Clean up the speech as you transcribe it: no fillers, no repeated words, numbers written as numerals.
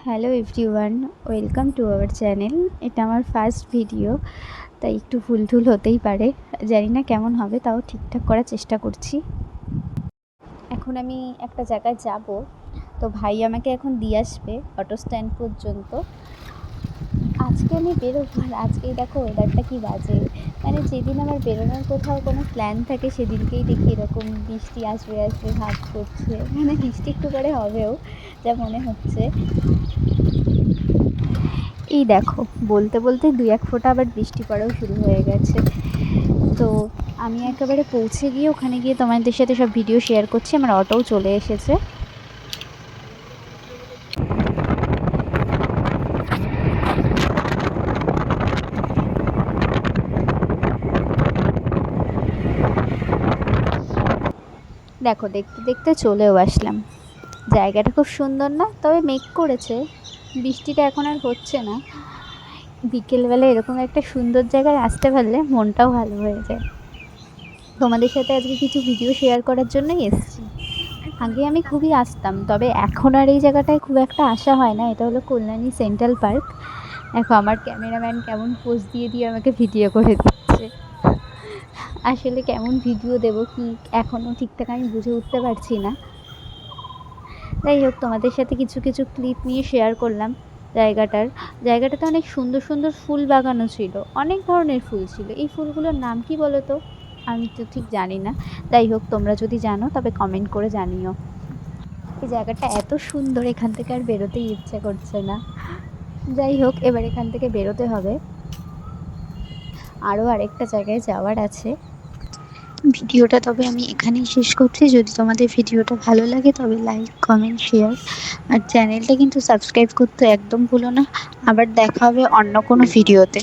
Hello everyone, welcome to our channel. এটা আমার first video, তাই একটু ভুল হতেই পারে। জানি না কেমন হবে, তাও ঠিকঠাক করার চেষ্টা করছি। এখন আমি একটা জায়গায় যাব, তো ভাই আমাকে এখন দিয়ে আসবে অটো স্ট্যান্ড পর্যন্ত। আজকে আমি বেরোবো, আর আজকেই দেখো ওয়েদারটা কি বাজে। মানে যেদিন আমার বেরোনোর কোথাও কোনো প্ল্যান থাকে সেদিনকেই দেখি এরকম বৃষ্টি আসবে আসবে ভাব করছে। মানে বৃষ্টি একটু পরে হবেও যা মনে হচ্ছে। এই দেখো, বলতে বলতে ২-১ ফোঁটা আবার বৃষ্টি পড়াও শুরু হয়ে গেছে। তো আমি একেবারে পৌঁছে গিয়ে ওখানে গিয়ে তোমাদের সাথে সব ভিডিও শেয়ার করছি। আমার অটোও চলে এসেছে। দেখো, দেখতে দেখতে চলেও আসলাম। জায়গাটা খুব সুন্দর না? তবে মেঘ করেছে, বৃষ্টিটা এখন আর হচ্ছে না। বিকেলবেলা এরকম একটা সুন্দর জায়গায় আসতে পারলে মনটাও ভালো হয়ে যায়। তোমাদের সাথে আজকে কিছু ভিডিও শেয়ার করার জন্যই এসেছি। আগে আমি খুবই আসতাম, তবে এখন আর এই জায়গাটায় খুব একটা আসা হয় না। এটা হলো কল্যাণী সেন্ট্রাল পার্ক। দেখো আমার ক্যামেরাম্যান কেমন পোজ দিয়ে দিয়ে আমাকে ভিডিও করে দিচ্ছে। আসলে কেমন ভিডিও দেব কি এখনও ঠিকঠাক আমি বুঝে উঠতে পারছি না। যাই হোক, তোমাদের সাথে কিছু কিছু ক্লিপ নিয়ে শেয়ার করলাম জায়গাটাতে অনেক সুন্দর সুন্দর ফুল বাগানো ছিল, অনেক ধরনের ফুল ছিল। এই ফুলগুলোর নাম কি বলো তো? আমি তো ঠিক জানি না। যাই হোক, তোমরা যদি জানো তবে কমেন্ট করে জানিও। এই জায়গাটা এত সুন্দর, এখান থেকে আর বেরোতেই ইচ্ছে করছে না। যাই হোক, এবার এখান থেকে বেরোতে হবে। আরও আরেকটা জায়গায় যাওয়ার আছে। ভিডিওটা তবে আমি এখানেই শেষ করছি। যদি তোমাদের ভিডিওটা ভালো লাগে তবে লাইক, কমেন্ট, শেয়ার আর চ্যানেলটা কিন্তু সাবস্ক্রাইব করতে একদম ভুলো না। আবার দেখা হবে অন্য কোনো ভিডিওতে।